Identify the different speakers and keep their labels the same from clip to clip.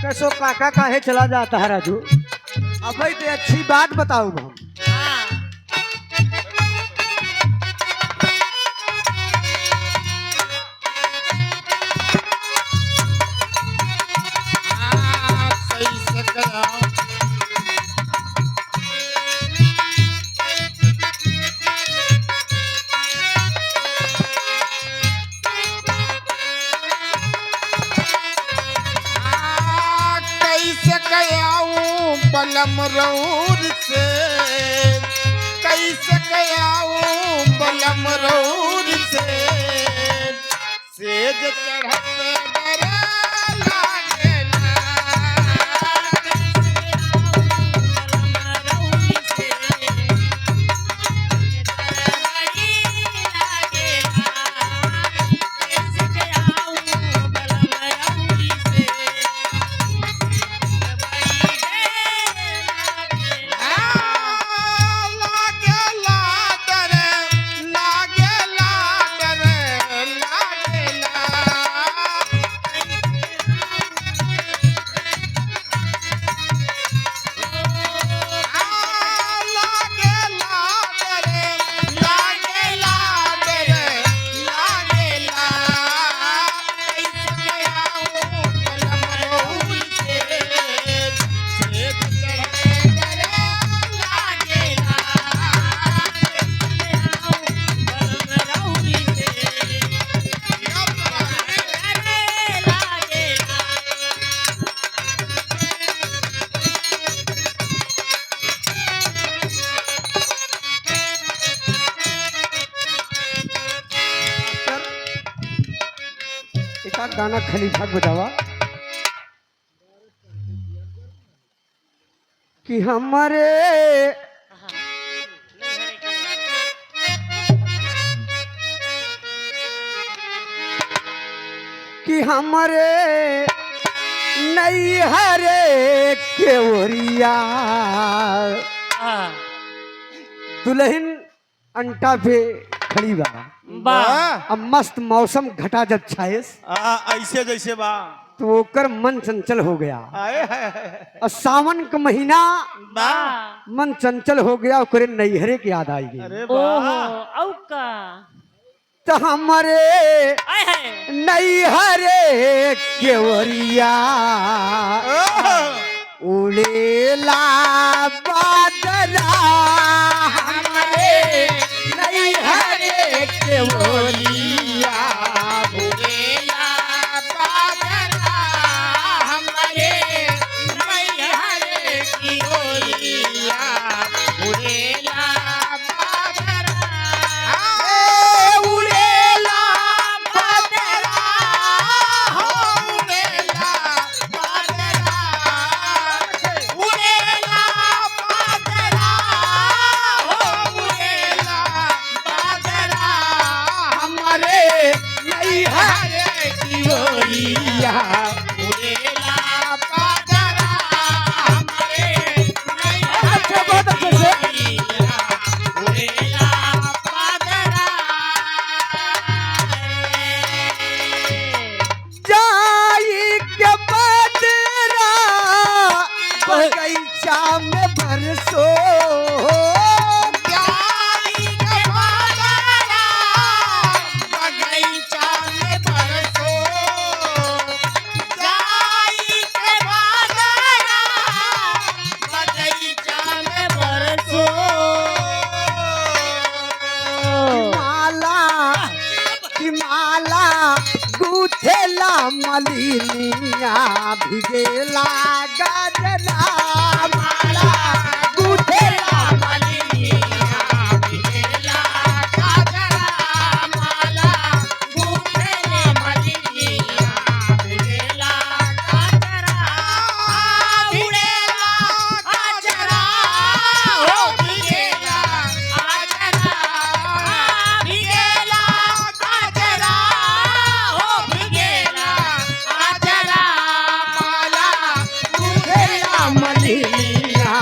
Speaker 1: कैसो काका काहे चला जाता है राजू? अब भाई तो अच्छी बात बताओ हम।
Speaker 2: कैसे गया कैसे गया हूँ बलम रऊर से, कैसे गया हूँ बलम रऊर से, सेज चढ़ते डरे लागेला। लागेला डरे, लागेला डरे, लागेला। लागेला डरे, लागेला डरे, लागेला। कैसे आऊं बलम रऊर से, सेज चढ़ते डरे लागेला।
Speaker 1: एक आध गाना खलीफा बजावा कि हमारे नैहरे के ओरिया दुल्हन अंटा पे खड़ी बा। अब मस्त मौसम घटा जब छाए
Speaker 2: ऐसे जैसे बा
Speaker 1: तो ओकर मन चंचल हो गया।
Speaker 2: आए हाय
Speaker 1: और सावन का महीना
Speaker 2: बा।
Speaker 1: मन चंचल हो गया, ओकरे नैहरे की याद आई गई।
Speaker 2: अरे
Speaker 3: ओहो
Speaker 2: बा
Speaker 3: औका
Speaker 1: तो हमारे
Speaker 3: आय हाय
Speaker 1: नैहरे के ओरिया उड़ेला बादला, हमारे नैहरे के ओरिया
Speaker 2: उड़ेला बादला, हमारे नैहरे की ओरिया उड़ेला बादला। उड़ेला बादला, हो उड़ेला बादला, उड़ेला बादला, हो उड़ेला बादला। हमारे नैहरे की ओरिया उड़ेला बादला, हमारे नैहरे की ओरिया उड़ेला बादला।
Speaker 1: जाई के बदरा बगीचा में बरसो,
Speaker 2: जाई के बादला बगीचा में बरसो, जाई के बादला बगीचा में बरसो।
Speaker 1: कि माला गूथेला मलिनिया भिगेला गजला, माला गूथेला
Speaker 2: मलिनिया भिगेला गाजरा, माला गूंथेला मलिनिया भिगेला गाजरा। भिगेला गाजरा, हो भिगेला गाजरा, भिगेला गाजरा, हो भिगेला गाजरा। माला गूंथेला
Speaker 1: मलिनिया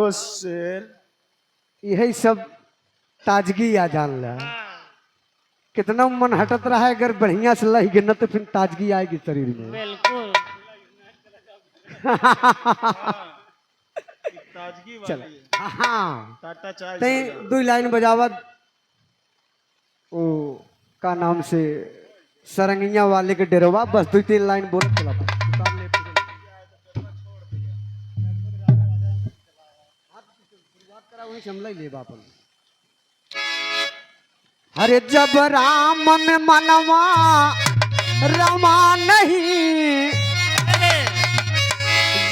Speaker 2: बोलो शेर।
Speaker 1: यही सब ताजगी आ जान ला। कितना मन हटत रहा है, अगर बढ़िया से लही गिरना तो फिर ताजगी आएगी शरीर में।
Speaker 3: बिल्कुल।
Speaker 2: ताजगी
Speaker 1: चल
Speaker 2: वाली है।
Speaker 1: हाँ
Speaker 2: टाटा चाय
Speaker 1: ते
Speaker 2: चल
Speaker 1: दो लाइन बजावत ओ का नाम से सरंगिया वाले के डेरवा, बस 2-3 लाइन बोल चला उतार ले पूरे। शुरुआत करा वही समझ ले बापन। हरे जब राम में मनवा रमा नहीं,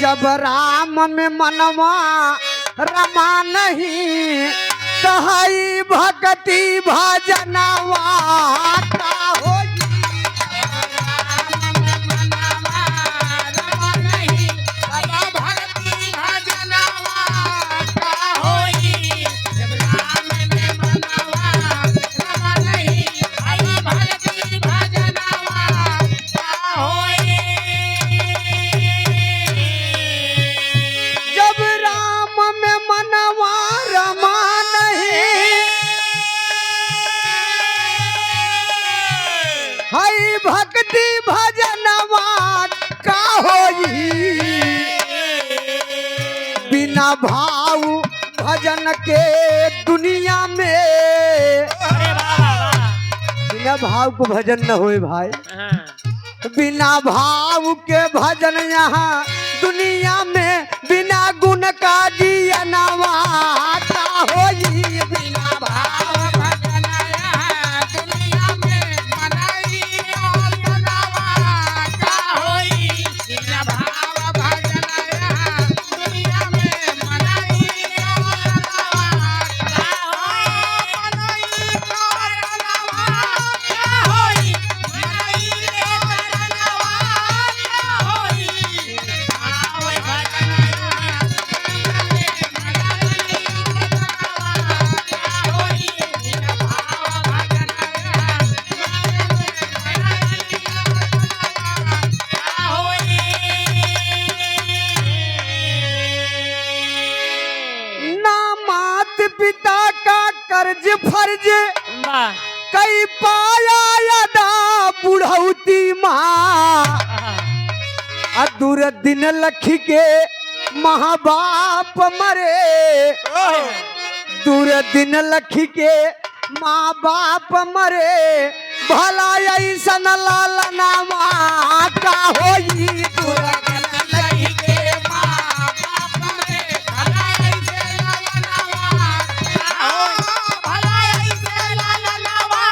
Speaker 1: जब राम में मनवा रमा नहीं, तहाई भक्ति भजनवा का होई। जब राम में मनवा रमा नहीं, हई भक्ति भजनवा का होई। बिना भाव भजन के दुनिया में,
Speaker 3: अरे वाह वाह।
Speaker 1: बिना भाव को भजन न होए भाई।
Speaker 3: हाँ।
Speaker 1: बिना भाव के भजन यहाँ दुनिया में, बिना गुण का जियनवा का होई। बिना भाव भजन यहाँ दुनिया में, मनाई और मनवा का होई। बिना भाव भजन यहाँ दुनिया में, मनाई और मनवा का होई। मनाई और मनवा का होई। मनाई और मनवा का होई। भाव भजन यहाँ दुनिया में, मनाई और मनवा का होई। बिना भाव भजन यहाँ दुनिया में, मनाई और मनवा का होई। ना मात पिता का कर्ज फर्ज
Speaker 3: वाह।
Speaker 1: कई पाया यदा बुढ़ौती माँ। अधूर दिन लखी के माँ बाप मरे, दूर दिन लखी के माँ बाप मरे, भला ऐसन लालनावा का होई। दूर दिन लखी के माँ बाप मरे, भला ऐसे लालनावा का होई। भला ऐसे लालनावा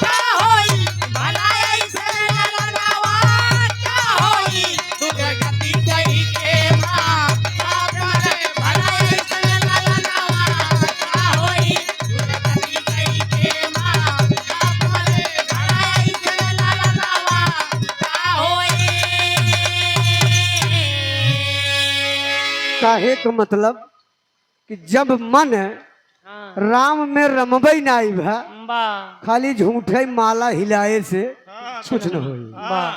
Speaker 1: का होई। भला ऐसे लालनावा का होई। दुर्गति कही के माँ बाप मरे, भला ऐसे लालनावा का होई। दुर्गति कही के माँ बाप मरे, भला ऐसे लालनावा का होई। काहे का मतलब कि जब मन
Speaker 3: हाँ।
Speaker 1: राम में रमबई नाई भा,
Speaker 3: वाह
Speaker 1: खाली झूठे माला हिलाए से कुछ न होई।
Speaker 3: वाह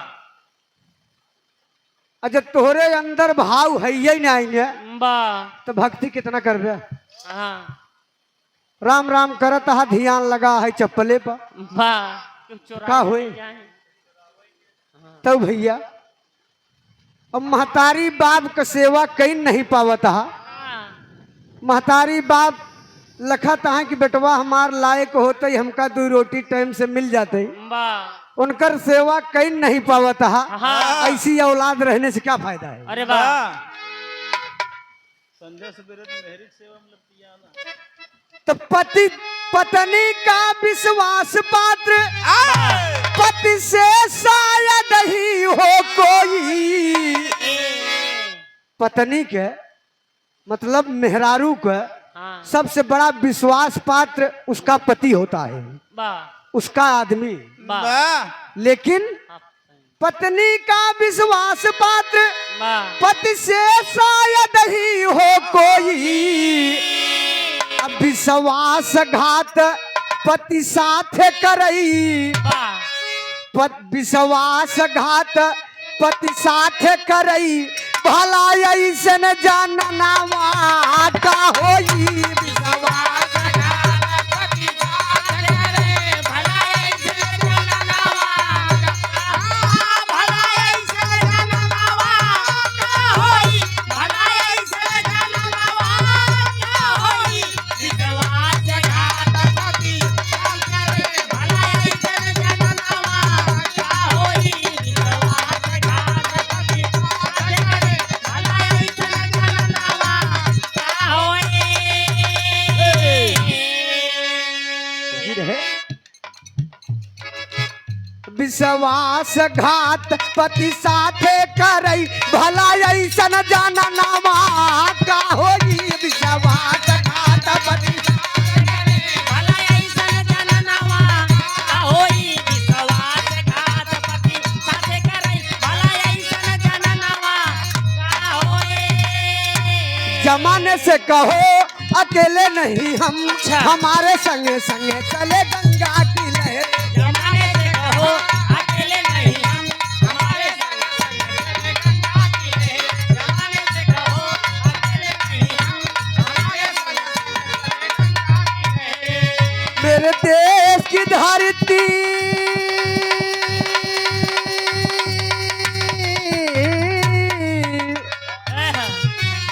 Speaker 1: अच्छा तोहरे अंदर भाव है ही नहीं है
Speaker 3: वाह।
Speaker 1: तो भक्ति कितना कर रहा।
Speaker 3: हाँ।
Speaker 1: राम राम करत हा, ध्यान लगा है चप्पले पर,
Speaker 3: वाह। क्यों चुरा
Speaker 1: का
Speaker 3: के
Speaker 1: होई?
Speaker 3: ले जाएं?
Speaker 1: तब भैया अब महतारी बाप का सेवा कई नहीं पावत हा।
Speaker 3: हाँ।
Speaker 1: महतारी बाप लखत है कि बेटवा हमार लायक होते ही हमका 2 रोटी टाइम से मिल जाते,
Speaker 3: वाह।
Speaker 1: उनकर सेवा कई नहीं पावत हा।
Speaker 3: हाँ।
Speaker 1: ऐसी औलाद रहने से क्या फायदा है।
Speaker 3: अरे वाह।
Speaker 2: संजय सवेरे मेहरी सेवा में लगती है ना।
Speaker 1: तो पति पत्नी का विश्वास पात्र, पति से शायद ही हो कोई। पत्नी के मतलब मेहरारू का
Speaker 3: हाँ।
Speaker 1: सबसे बड़ा विश्वास पात्र उसका पति होता है,
Speaker 3: वाह
Speaker 1: उसका आदमी।
Speaker 3: वाह।
Speaker 1: लेकिन पत्नी का विश्वास पात्र
Speaker 3: वाह।
Speaker 1: पति से शायद ही हो कोई। अब विश्वास घात पति साथ करई,
Speaker 3: वाह।
Speaker 1: विश्वास घात पति साथ करई, भला ऐसन जाननावा का होई विश्वास विश्वासघात पति साथे करई भला ऐसन जाननावा का होई विश्वासघात पति जमाने से कहो अकेले नहीं हम हमारे संगे संगे चले गंगा की लहर मेरे देश की धरती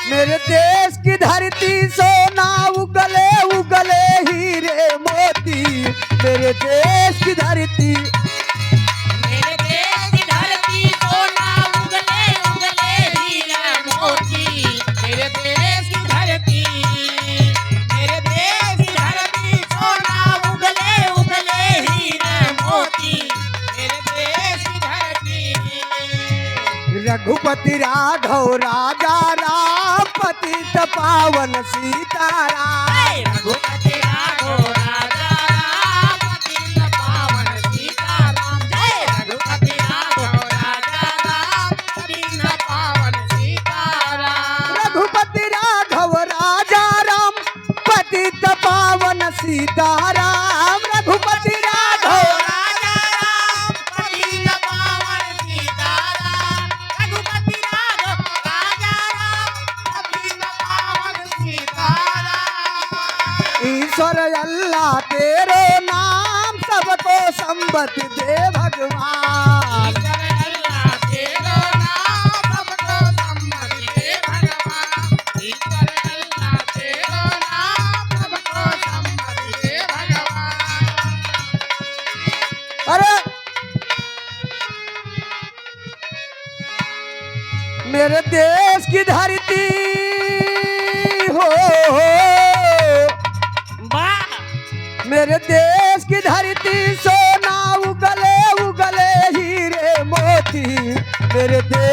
Speaker 1: मेरे देश की धरती सोना उगले उगले हीरे मोती मेरे देश की धरती रघुपति राघव राजा राम पतित पावन सीताराम
Speaker 3: रघुपति राघव राजा राम पतित पावन सीताराम जय रघुपति राघव राजा राम पतित पावन सीताराम
Speaker 1: रघुपति राघव राजा राम पतित पावन सीताराम रघुपति राघव ईश्वर अल्लाह तेरे नाम सबको संबत दे भगवान अरे मेरे देश की धरती हो मेरे देश की धरती सोना उगले उगले हीरे मोती मेरे देश